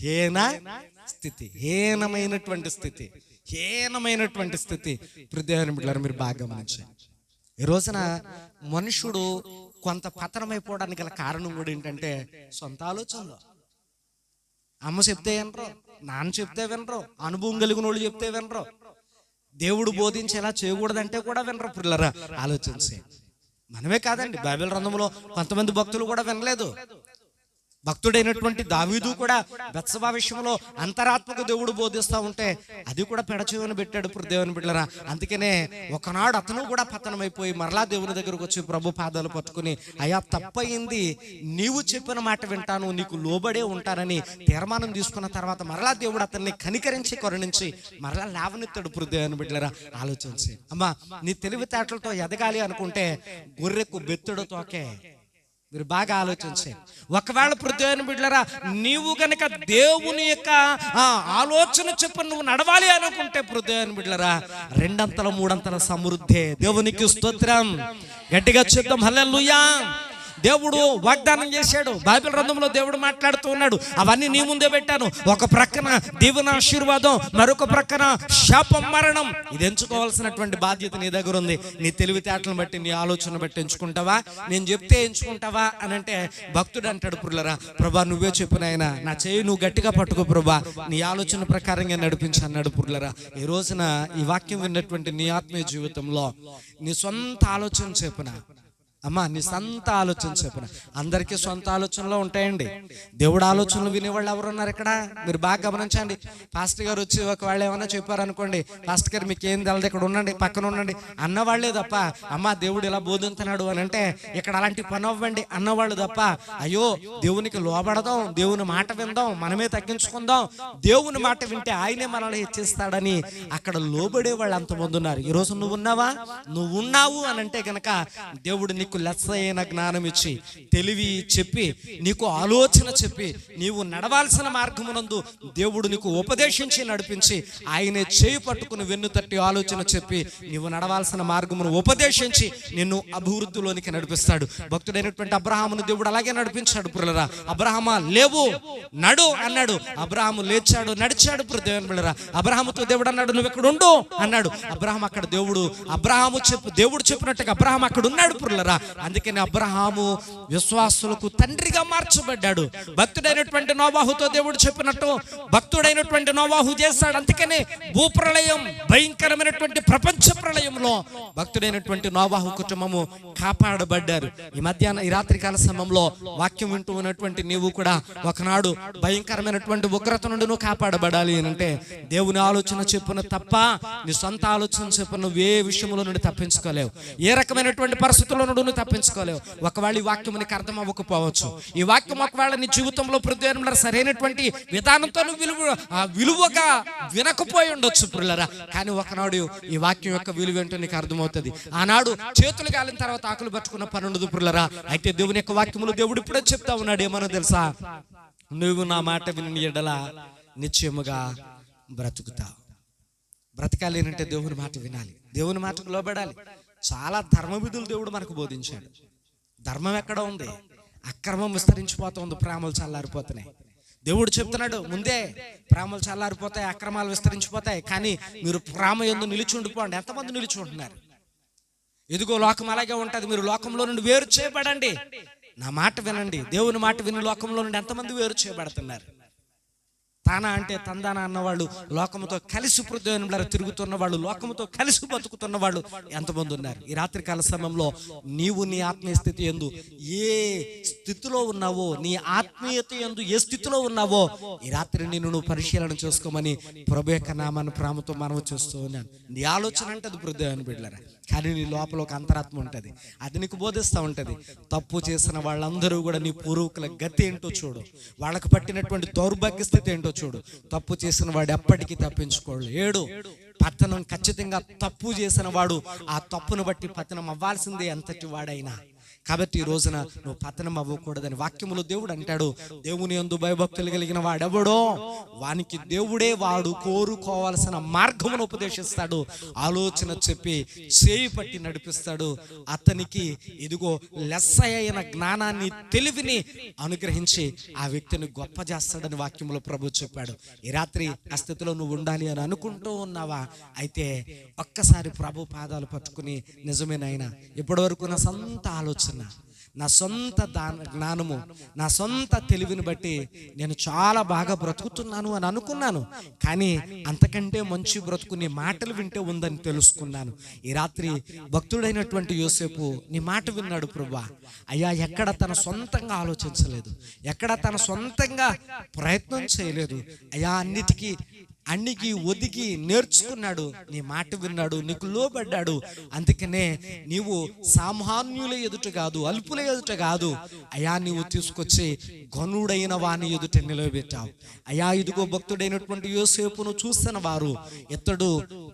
హీనమైనటువంటి స్థితి. దేవుని బిడ్డలారా, మీరు బాగా గమనించండి. ఈ రోజున మనుషుడు కొంత పతనమైపోవడానికి గల కారణం కూడా ఏంటంటే సొంత ఆలోచనలు. అమ్మ చెప్తే వినరు, నాన్న చెప్తే వినరు, అనుభవం కలిగిన వాళ్ళు చెప్తే వినరు, దేవుడు బోధించి ఎలా చేయకూడదంటే కూడా వినరు. పిల్లరా, ఆలోచించి మనమే కాదండి, బైబిల్ గ్రంథంలో కొంతమంది భక్తులు కూడా వినలేదు. భక్తుడైనటువంటి దావీదు కూడా బెత్షెబా విషయంలో అంతరాత్మకు దేవుడు బోధిస్తూ ఉంటే అది కూడా పెడచెవిన పెట్టాడు. దేవుని బిడ్డలారా, అందుకనే ఒకనాడు అతను కూడా పతనమైపోయి మరలా దేవుని దగ్గరకు వచ్చి ప్రభు పాదాలు పట్టుకుని, అయ్యా తప్పయింది, నీవు చెప్పిన మాట వింటాను, నీకు లోబడే ఉంటానని తీర్మానం తీసుకున్న తర్వాత మరలా దేవుడు అతన్ని కనికరించి కరుణించి మరలా లేవనెత్తాడు. దేవుని బిడ్డలారా, ఆలోచించి అమ్మా, నీ తెలివితేటలతో ఎదగాలి అనుకుంటే గొర్రెకు బెత్తుడు తోకే. మీరు బాగా ఆలోచించండి. ఒకవేళ దేవుని బిడ్డలారా, నీవు గనక దేవుని యొక్క ఆలోచన చెప్పు నువ్వు నడవాలి అనుకుంటే దేవుని బిడ్డలారా, 2 అంతల 3 అంతల సమృద్ధి. దేవునికి స్తోత్రం. గట్టిగా చెప్తాం హల్లెలూయా. దేవుడు వాగ్దానం చేశాడు. బైబిల్ గ్రంథంలో దేవుడు మాట్లాడుతూ ఉన్నాడు, అవన్నీ నీ ముందే పెట్టాను. ఒక ప్రక్కన దీవెన ఆశీర్వాదం, మరొక ప్రక్కన శాపం మరణం. ఇది ఎంచుకోవాల్సినటువంటి బాధ్యత నీ దగ్గర ఉంది. నీ తెలివితేటలను బట్టి, నీ ఆలోచన బట్టి ఎంచుకుంటావా, నేను చెప్తే ఎంచుకుంటావా అని అంటే భక్తుడు అంటాడు, పుల్లరా ప్రభా నువ్వే చెప్పు నాయన, నా చేయి నువ్వు గట్టిగా పట్టుకో ప్రభా, నీ ఆలోచన ప్రకారంగా నడిపించి అన్నాడు. పుల్లరా, ఈ రోజున ఈ వాక్యం విన్నటువంటి నీ ఆత్మీయ జీవితంలో నీ సొంత ఆలోచన చెప్పున అమ్మా, నీ సొంత ఆలోచన చెప్పున. అందరికీ సొంత ఆలోచనలు ఉంటాయండి. దేవుడు ఆలోచనలు వినేవాళ్ళు ఎవరున్నారు ఇక్కడ? మీరు బాగా గమనించండి. పాస్టర్ గారు వచ్చి ఒకవేళ ఏమైనా చెప్పారనుకోండి, పాస్టర్ గారు మీకు ఏం తెలదు, ఇక్కడ ఉండండి, పక్కన ఉండండి అన్నవాళ్లే తప్ప, అమ్మా దేవుడు ఇలా బోధిస్తున్నాడు అని అంటే ఇక్కడ అలాంటి పని అవ్వండి అన్నవాళ్ళు తప్ప, అయ్యో దేవునికి లోబడదాం, దేవుని మాట విందాం, మనమే తగ్గించుకుందాం, దేవుని మాట వింటే ఆయనే మనల్ని హెచ్చిస్తాడని అక్కడ లోబడే వాళ్ళు అంతమంది ఉన్నారు. ఈరోజు నువ్వు ఉన్నావా? నువ్వు ఉన్నావు అని అంటే గనక దేవుడు నీకు లెస్సైన జ్ఞానం ఇచ్చి, తెలివి చెప్పి, నీకు ఆలోచన చెప్పి, నీవు నడవాల్సిన మార్గమునందు దేవుడు నీకు ఉపదేశించి నడిపించి, ఆయనే చేయి పట్టుకుని వెన్ను తట్టి ఆలోచన చెప్పి నీవు నడవాల్సిన మార్గమును ఉపదేశించి నిన్ను అభివృద్ధిలోనికి నడిపిస్తాడు. భక్తుడైనటువంటి అబ్రహామును దేవుడు అలాగే నడిపించాడు. పుల్లరా, అబ్రహామా లేవు, నడు అన్నాడు. అబ్రహాము లేచాడు, నడిచాడు. దేవుని బిడ్డలారా, అబ్రహాముతో దేవుడు అన్నాడు, నువ్వు ఇక్కడ ఉండు అన్నాడు. అబ్రహాం అక్కడ దేవుడు చెప్పినట్టుగా అబ్రహాం అక్కడ ఉన్నాడు. పుల్లరా, అందుకని అబ్రహాము విశ్వాసులకు తండ్రిగా మార్చబడ్డాడు. భక్తుడైనటువంటి నోవాహుతో దేవుడు చెప్పినట్టు భక్తుడైనటువంటి నోవాహు చేస్తాడు. అందుకనే భూప్రళయం, భయంకరమైనటువంటి ప్రపంచ ప్రళయంలో భక్తుడైనటువంటి నోవాహు కుటుంబము కాపాడబడ్డారు. ఈ రాత్రికాల సమయంలో వాక్యం వింటూ ఉన్నటువంటి నీవు కూడా ఒకనాడు భయంకరమైనటువంటి ఉగ్రత నుండి నువ్వు కాపాడబడాలి అని అంటే దేవుని ఆలోచన చెప్పున తప్ప నీ సొంత ఆలోచన చెప్పున నువ్వు ఏ విషయంలో నుండి తప్పించుకోలేవు. ఏ రకమైనటువంటి పరిస్థితుల్లో నుండి నువ్వు తప్పించుకోలేవు. ఒకవేళ ఈ వాక్యం నీకు అర్థం అవ్వకపోవచ్చు. ఈ వాక్యం ఒకవేళ నీ జీవితంలో సరైనటువంటి విధానంతో విలువగా వినకపోయి ఉండొచ్చు పుల్లరా, కానీ ఒకనాడు ఈ వాక్యం యొక్క విలువ ఏంటో నీకు అర్థమవుతుంది. ఆనాడు చేతులు గాలిన తర్వాత ఆకులు పట్టుకున్న పని ఉండదు పుల్లరా. అయితే దేవుని యొక్క వాక్యములు దేవుడు ఇప్పుడే చెప్తా ఉన్నాడు, ఏమన్నా తెలుసా? నువ్వు నా మాట విని ఎడల నిశ్చయముగా బ్రతుకుతావు. బ్రతకాలి అంటే దేవుని మాట వినాలి, దేవుని మాటకు లోబడాలి. చాలా ధర్మ విధులు దేవుడు మనకు బోధించాడు. ధర్మం ఎక్కడ ఉంది? అక్రమం విస్తరించిపోతుంది, ప్రేమలు చల్లారిపోతున్నాయి. దేవుడు చెప్తున్నాడు ముందే, ప్రేమలు చల్లారిపోతాయి, అక్రమాలు విస్తరించిపోతాయి, కానీ మీరు ప్రేమ యందు నిలిచి ఉండిపోండి. ఎంతమంది నిలిచి ఉంటున్నారు? ఇదిగో లోకం అలాగే ఉంటుంది, మీరు లోకంలో నుండి వేరు చేయబడండి, నా మాట వినండి. దేవుని మాట విని లోకంలో నుండి ఎంతమంది వేరు చేయబడుతున్నారు? తానా అంటే తందానా అన్నవాళ్ళు, లోకముతో కలిసి తిరుగుతున్న వాళ్ళు, లోకముతో కలిసి బతుకుతున్న వాళ్ళు ఎంతమంది ఉన్నారు? ఈ రాత్రికాల సమయంలో నీవు నీ ఆత్మీయ స్థితి యందు ఏ స్థితిలో ఉన్నావో, నీ ఆత్మీయత యందు ఏ స్థితిలో ఉన్నావో ఈ రాత్రి నువ్వు పరిశీలన చేసుకోమని ప్రభు యొక్క నామాన్ని ప్రేమతో మనవి చేస్తూ ఉన్నాను. నీ ఆలోచన అంటే అది దేవుని బిడ్డలారా, కానీ నీ లోపల ఒక అంతరాత్మ ఉంటుంది, అది నీకు బోధిస్తూ ఉంటుంది. తప్పు చేసిన వాళ్ళందరూ కూడా నీ పూర్వీకుల గతి ఏంటో చూడు, వాళ్ళకు పట్టినటువంటి దౌర్భాగ్య స్థితి ఏంటో చూడు. తప్పు చేసిన వాడు ఎప్పటికీ తప్పించుకోలేడు. పతనం ఖచ్చితంగా తప్పు చేసిన వాడు ఆ తప్పును బట్టి పతనం అవ్వాల్సిందే, ఎంతటి వాడైనా. కాబట్టి ఈ రోజున నువ్వు పతనం అవ్వకూడదని వాక్యములో దేవుడు అంటాడు, దేవుని యందు భయభక్తులు కలిగిన వాడెవడో వానికి దేవుడే వాడు కోరుకోవాల్సిన మార్గమును ఉపదేశిస్తాడు, ఆలోచన చెప్పి చేయి పట్టి నడిపిస్తాడు. అతనికి ఇదిగో లెస్స అయిన జ్ఞానాన్ని, తెలివిని అనుగ్రహించి ఆ వ్యక్తిని గొప్ప చేస్తాడని వాక్యములో ప్రభు చెప్పాడు. ఈ రాత్రి ఆ స్థితిలో నువ్వు ఉండాలి అని అనుకుంటూ ఉన్నావా? అయితే ఒక్కసారి ప్రభు పాదాలు పట్టుకుని, నిజమేనైనా ఇప్పటి వరకు నా సొంత ఆలోచన, నా సొంత జ్ఞానము, నా సొంత తెలివిని బట్టి నేను చాలా బాగా బ్రతుకుతున్నాను అని అనుకున్నాను, కానీ అంతకంటే మంచి బ్రతుకు నీ మాటలు వింటే ఉందని తెలుసుకున్నాను. ఈ రాత్రి భక్తుడైనటువంటి యోసేపు నీ మాట విన్నాడు. ప్రభువా, అయ్యా, ఎక్కడ తన సొంతంగా ఆలోచించలేదు, ఎక్కడ తన సొంతంగా ప్రయత్నం చేయలేదు అయ్యా, అన్నికి ఒదిగి నేర్చుకున్నాడు, నీ మాట విన్నాడు, నీకు లోబడ్డాడు. అందుకనే నీవు సామాన్యుల ఎదుట కాదు, అల్పుల ఎదుట కాదు అయ్యా, నీవు తీసుకొచ్చి గనుడైన వాని ఎదుట నిలబెట్టావు అయ్యా. ఇదిగో భక్తుడైనటువంటి యోసేపును చూస్తున్న వారు ఇతడు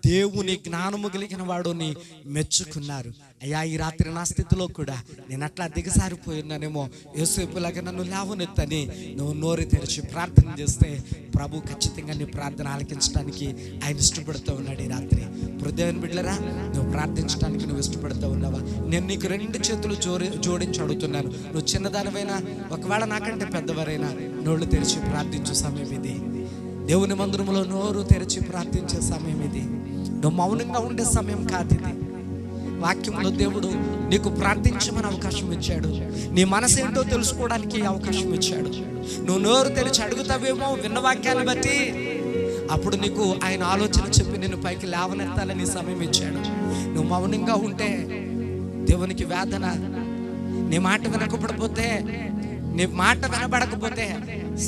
దేవుని జ్ఞానము కలిగిన వాడుని మెచ్చుకున్నారు అయ్యా. ఈ రాత్రి నా స్థితిలో కూడా నేను అట్లా దిగసారిపోయినానేమో, యోసేపులాగా నన్ను లేవనెత్తని నువ్వు నోరు తెరిచి ప్రార్థన చేస్తే ప్రభు ఖచ్చితంగా నీ ప్రార్థన ఆలకించడానికి ఆయన ఇష్టపడుతూ ఉన్నాడు. ఈ రాత్రి హృదయాన్ని బిడ్డలరా, నువ్వు ప్రార్థించడానికి నువ్వు ఇష్టపడుతూ ఉన్నావా? నేను నీకు 2 చేతులు జోడించి అడుగుతున్నాను. నువ్వు చిన్నదానివైనా, ఒకవేళ నాకంటే పెద్దవారైనా, నోళ్ళు తెరిచి ప్రార్థించే సమయం ఇది. దేవుని మందిరంలో నోరు తెరిచి ప్రార్థించే సమయం ఇది. నువ్వు మౌనంగా ఉండే సమయం కాదు ఇది. వాక్యంలో దేవుడు నీకు ప్రార్థించమని అవకాశం ఇచ్చాడు, నీ మనసు ఏంటో తెలుసుకోవడానికి అవకాశం ఇచ్చాడు. నువ్వు నోరు తెరిచి అడుగుతావేమో విన్న వాక్యాన్ని బట్టి, అప్పుడు నీకు ఆయన ఆలోచన చెప్పి నిన్ను పైకి లేవనెత్తాలని సమయం ఇచ్చాడు. నువ్వు మౌనంగా ఉంటే దేవునికి వేదన, నీ మాట వినకపోతే, నీ మాట వినబడకపోతే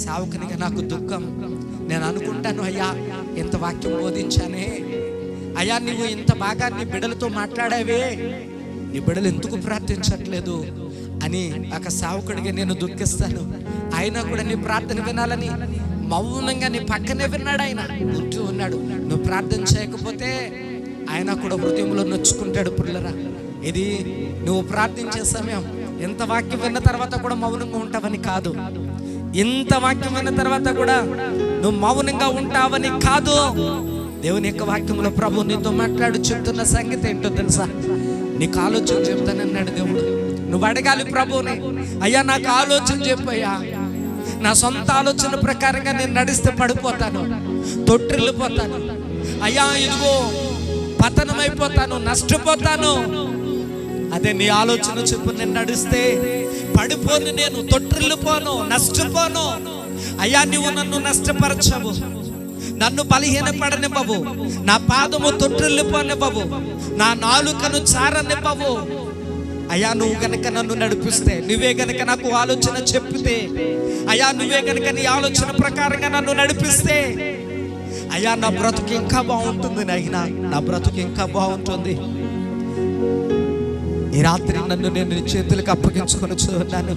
సావుకునిగా నాకు దుఃఖం. నేను అనుకుంటాను, అయ్యా ఇంత వాక్యం బోధించానే అయ్యా, నువ్వు ఇంత బాగా నీ బిడ్డలతో మాట్లాడావే, నీ బిడ్డలు ఎందుకు ప్రార్థించట్లేదు అని ఒక సేవకుడిగా నేను దుఃఖిస్తాను. అయినా కూడా నీ ప్రార్థన వినాలని మౌనంగా నీ పక్కనే విన్నాడు, ఆయన ఉంటూ ఉన్నాడు. నువ్వు ప్రార్థన చేయకపోతే ఆయన కూడా హృదయంలో నొచ్చుకుంటాడు. పుల్లరా, ఇది నువ్వు ప్రార్థించే సమయం. ఎంత వాక్యం విన్న తర్వాత కూడా మౌనంగా ఉంటావని కాదు, ఇంత వాక్యం విన్న తర్వాత కూడా నువ్వు మౌనంగా ఉంటావని కాదు. దేవుని యొక్క వాక్యంలో ప్రభు నీతో మాట్లాడు చెప్తున్న సంగతి ఏంటో తెలుసా? నీకు ఆలోచన చెప్తానన్నాడు దేవుడు. నువ్వు అడగాలి ప్రభుని, అయ్యా నాకు ఆలోచన చెప్పయ్యా, నా సొంత ఆలోచన ప్రకారంగా నేను నడిస్తే పడిపోతాను, తొట్టిల్లిపోతాను అయ్యా, ఇదిగో పతనమైపోతాను, నష్టపోతాను. అదే నీ ఆలోచన చెప్పు, నేను నడిస్తే పడిపోను, నేను తొట్టిల్లిపోను, నష్టపోను. అయ్యా నువ్వు నన్ను నష్టపరచవు, నన్ను బలహీనపడనివ్వవు, నా పాదము తొట్టిల్లిపోనివ్వవు, నా నాలుకను చారనివ్వవు. అయ్యా నువ్వు గనక నన్ను నడిపిస్తే, నువ్వే గనక నాకు ఆలోచన చెప్పితే, అయ్యా నువ్వే గనక నీ ఆలోచన ప్రకారంగా నన్ను నడిపిస్తే, అయ్యా నా బ్రతుకు ఇంకా బాగుంటుంది, నాయనా నా బ్రతుకు ఇంకా బాగుంటుంది. ఈ రాత్రి నన్ను నేను నీ చేతులకు అప్పగించుకొని చూడాను.